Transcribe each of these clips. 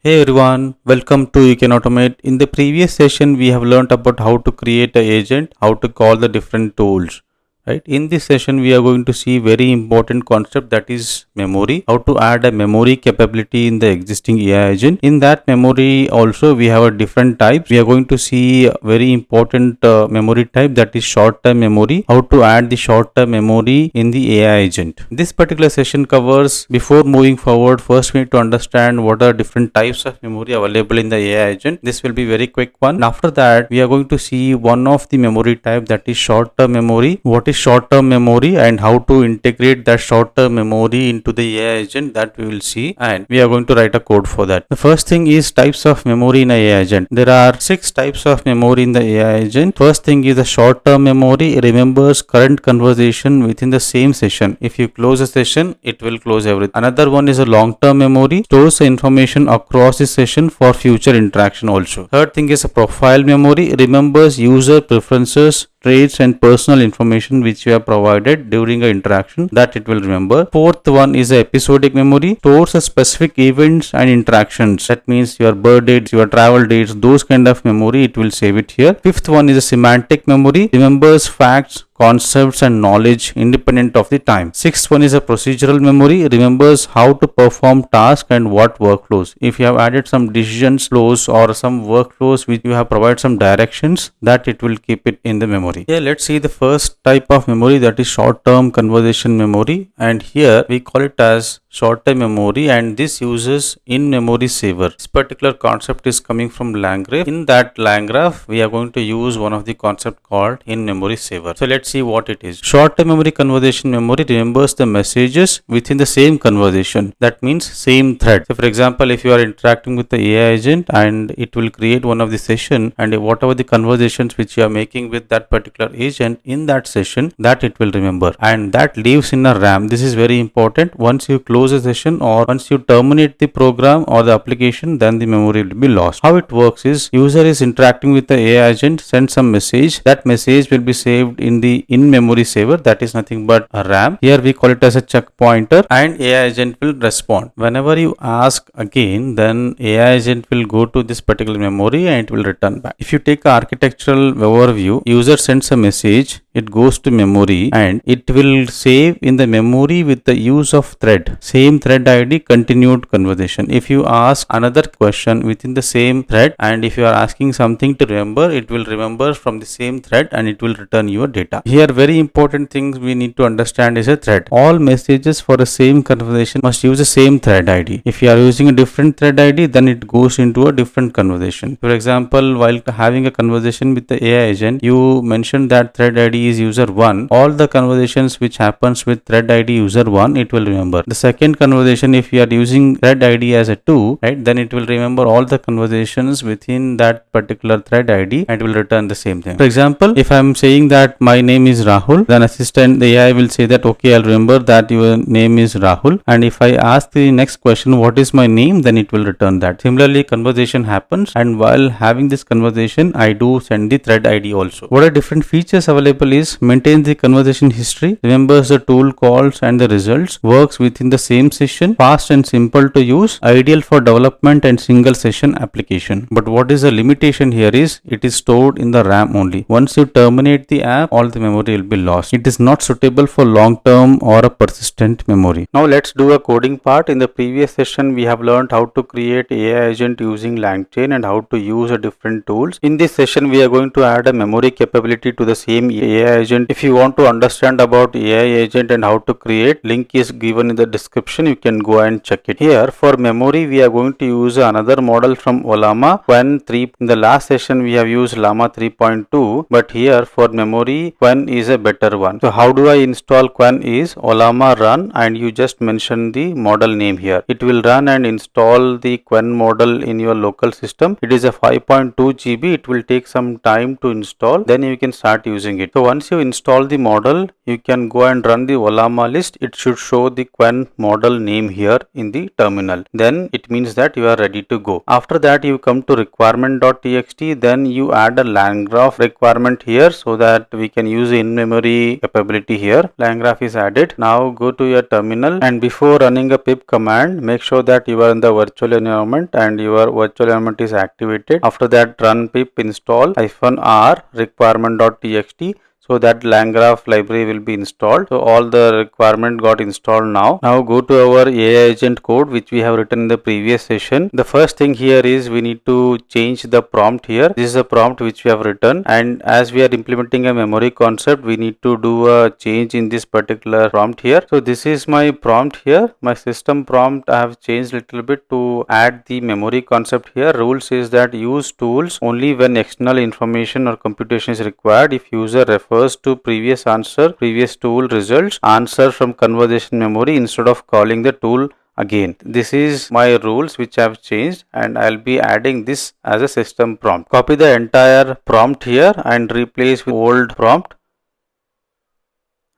Hey everyone, welcome to You Can Automate. In the previous session, we have learned about how to create an agent, how to call the different tools. Right? In this session, we are going to see very important concept, that is memory. How to add a memory capability in the existing AI agent. In that memory, also we have a different types. We are going to see a very important memory type, that is short-term memory. How to add the short-term memory in the AI agent. This particular session covers, before moving forward, first we need to understand what are different types of memory available in the AI agent. This will be very quick one. And after that, we are going to see one of the memory type, that is short-term memory. What is short-term memory and how to integrate that short-term memory into the AI agent, that we will see, and we are going to write a code for that. The first thing is types of memory in a AI agent. There are 6 types of memory in the AI agent. First thing is the short-term memory. It remembers current conversation within the same session. If you close a session, it will close everything. Another one is a long-term memory. Stores the information across the session for future interaction also. Third thing is a profile memory. It remembers user preferences, traits and personal information which you have provided during an interaction, that it will remember. Fourth one is a episodic memory. Stores a specific events and interactions. That means your birth dates, your travel dates, those kind of memory, it will save it here. Fifth one is a semantic memory. Remembers facts, concepts and knowledge independent of the time. Sixth one is a procedural memory. Remembers how to perform tasks and what workflows. If you have added some decisions flows or some workflows which you have provided some directions, that it will keep it in the memory. Here let's see the first type of memory, that is short-term conversation memory, and here we call it as short-term memory, and this uses in-memory saver. This particular concept is coming from LangGraph. In that LangGraph, we are going to use one of the concept called in-memory saver. So let's see what it is. Short-term memory conversation memory remembers the messages within the same conversation. That means same thread. So for example, if you are interacting with the AI agent and it will create one of the session, and whatever the conversations which you are making with that particular agent in that session, that it will remember, and that lives in a RAM. This is very important. Once you close a session or once you terminate the program or the application, then the memory will be lost. How it works is, user is interacting with the AI agent, sends some message. That message will be saved in the in-memory saver, that is nothing but a RAM. Here we call it as a check pointer, and AI agent will respond. Whenever you ask again, then AI agent will go to this particular memory and it will return back. If you take an architectural overview, user sends a message, it goes to memory and it will save in the memory with the use of thread. Same thread ID, continued conversation. If you ask another question within the same thread, and if you are asking something to remember, it will remember from the same thread and it will return your data. Here very important things we need to understand is a thread. All messages for the same conversation must use the same thread ID. If you are using a different thread ID, then it goes into a different conversation. For example, while having a conversation with the AI agent, you mentioned that thread ID is user 1. All the conversations which happens with thread ID user 1, it will remember. The second conversation, if you are using thread ID as a 2, right, then it will remember all the conversations within that particular thread ID and will return the same thing. For example, if I am saying that my name is Rahul, then assistant, the AI will say that okay, I'll remember that your name is Rahul, and if I ask the next question, what is my name, then it will return that. Similarly, conversation happens, and while having this conversation, I do send the thread ID also. What are different features available is, maintains the conversation history, remembers the tool calls and the results, works within the same session, fast and simple to use, ideal for development and single session application. But what is the limitation here is, it is stored in the RAM only. Once you terminate the app, all the memory will be lost. It is not suitable for long-term or a persistent memory. Now let's do a coding part. In the previous session, we have learned how to create AI agent using LangChain and how to use different tools. In this session, we are going to add a memory capability to the same AI agent. If you want to understand about AI agent and how to create, link is given in the description. You can go and check it. Here for memory, we are going to use another model from Ollama, Qwen 3. In the last session, we have used Llama 3.2, but here for memory, Qwen is a better one. So how do I install Qwen is Ollama run, and you just mention the model name here. It will run and install the Qwen model in your local system. It is a 5.2 GB. It will take some time to install. Then you can start using it. So once you install the model, you can go and run the Ollama list. It should show the Quen model name here in the terminal. Then it means that you are ready to go. After that, you come to requirement.txt. Then you add a LangGraph requirement here so that we can use in-memory capability here. LangGraph is added. Now go to your terminal, and before running a pip command, make sure that you are in the virtual environment and your virtual environment is activated. After that, run pip install -r requirement.txt so that LangGraph library will be installed. So all the requirement got installed now. Now go to our AI agent code which we have written in the previous session. The first thing here is we need to change the prompt here. This is a prompt which we have written, and as we are implementing a memory concept, we need to do a change in this particular prompt here. So this is my prompt here. My system prompt I have changed little bit to add the memory concept here. Rule says that use tools only when external information or computation is required. If user refers to previous answer, previous tool results, answer from conversation memory instead of calling the tool again. This is my rules which I have changed, and I'll be adding this as a system prompt. Copy the entire prompt here and replace with old prompt.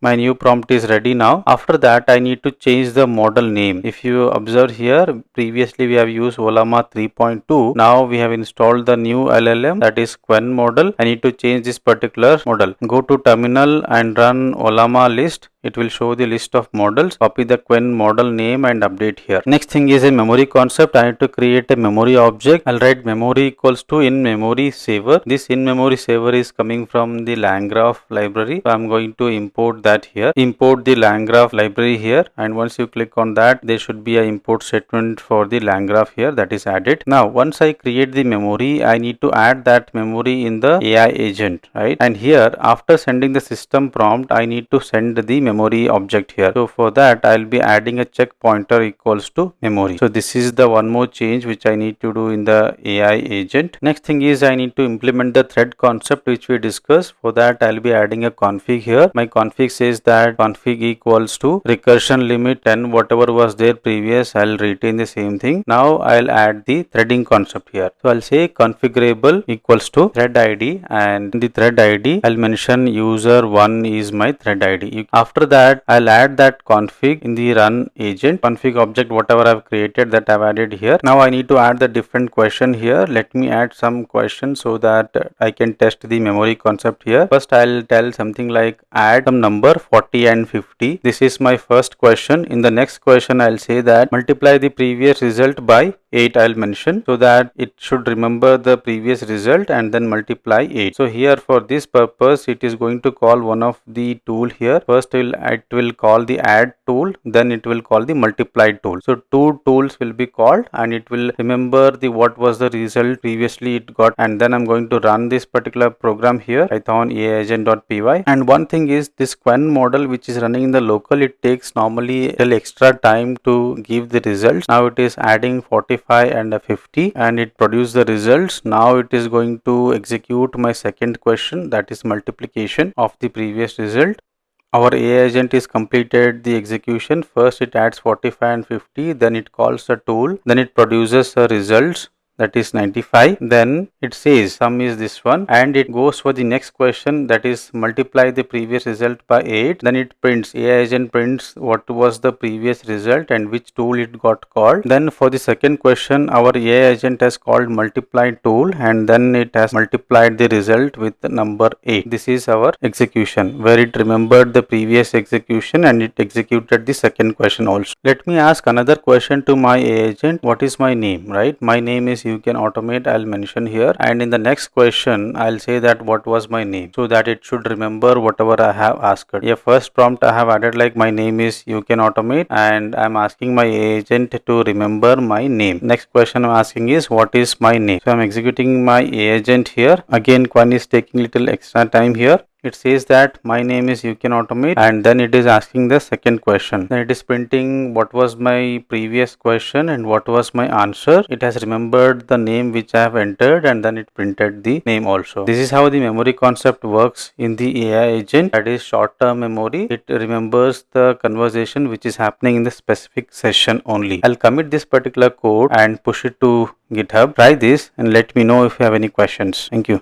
My new prompt is ready now. After that, I need to change the model name. If you observe here, previously we have used Ollama 3.2. Now we have installed the new LLM, that is Quen model. I need to change this particular model. Go to terminal and run Ollama list. It will show the list of models. Copy the Quen model name and update here. Next thing is a memory concept. I need to create a memory object. I'll write memory equals to in-memory saver. This in-memory saver is coming from the LangGraph library. So I'm going to import that here. Import the LangGraph library here, and once you click on that, there should be an import statement for the LangGraph here that is added. Now once I create the memory, I need to add that memory in the AI agent, right? And here after sending the system prompt, I need to send the memory object here. So for that, I'll be adding a check pointer equals to memory. So this is the one more change which I need to do in the AI agent. Next thing is I need to implement the thread concept which we discussed. For that, I'll be adding a config here. My config says that config equals to recursion limit 10, whatever was there previous, I'll retain the same thing. Now I'll add the threading concept here. So I'll say configurable equals to thread ID, and in the thread ID, I'll mention user1 is my thread ID. After that, I'll add that config in the run agent. Config object, whatever I've created, that I've added here. Now I need to add the different question here. Let me add some questions so that I can test the memory concept here. First, I'll tell something like add some number 40 and 50. This is my first question. In the next question, I'll say that multiply the previous result by 8. I'll mention so that it should remember the previous result and then multiply 8. So here for this purpose, it is going to call one of the tool here. First it will call the add tool, then it will call the multiply tool. So two tools will be called, and it will remember the what was the result previously it got, and then I'm going to run this particular program here, Python agent.py. And one thing is this Quen model which is running in the local, it takes normally a little extra time to give the results. Now it is adding 45 and 50 and it produced the results. Now it is going to execute my second question, that is multiplication of the previous result. Our AI agent is completed the execution. First it adds 45 and 50, then it calls a tool, then it produces a results, that is 95. Then it says sum is this one, and it goes for the next question, that is multiply the previous result by 8. Then it prints, AI agent prints what was the previous result and which tool it got called. Then for the second question, our AI agent has called multiply tool, and then it has multiplied the result with the number 8. This is our execution where it remembered the previous execution and it executed the second question also. Let me ask another question to my AI agent. What is my name, right? My name is You Can Automate. I'll mention here, and in the next question I'll say that what was my name, so that it should remember whatever I have asked. Yeah, first prompt I have added like my name is You Can Automate, and I'm asking my agent to remember my name. Next question I'm asking is what is my name. So I'm executing my agent here. Again, Quen is taking little extra time here. It says that my name is You Can Automate, and then it is asking the second question. Then it is printing what was my previous question and what was my answer. It has remembered the name which I have entered, and then it printed the name also. This is how the memory concept works in the AI agent, that is short-term memory. It remembers the conversation which is happening in the specific session only. I'll commit this particular code and push it to GitHub. Try this and let me know if you have any questions. Thank you.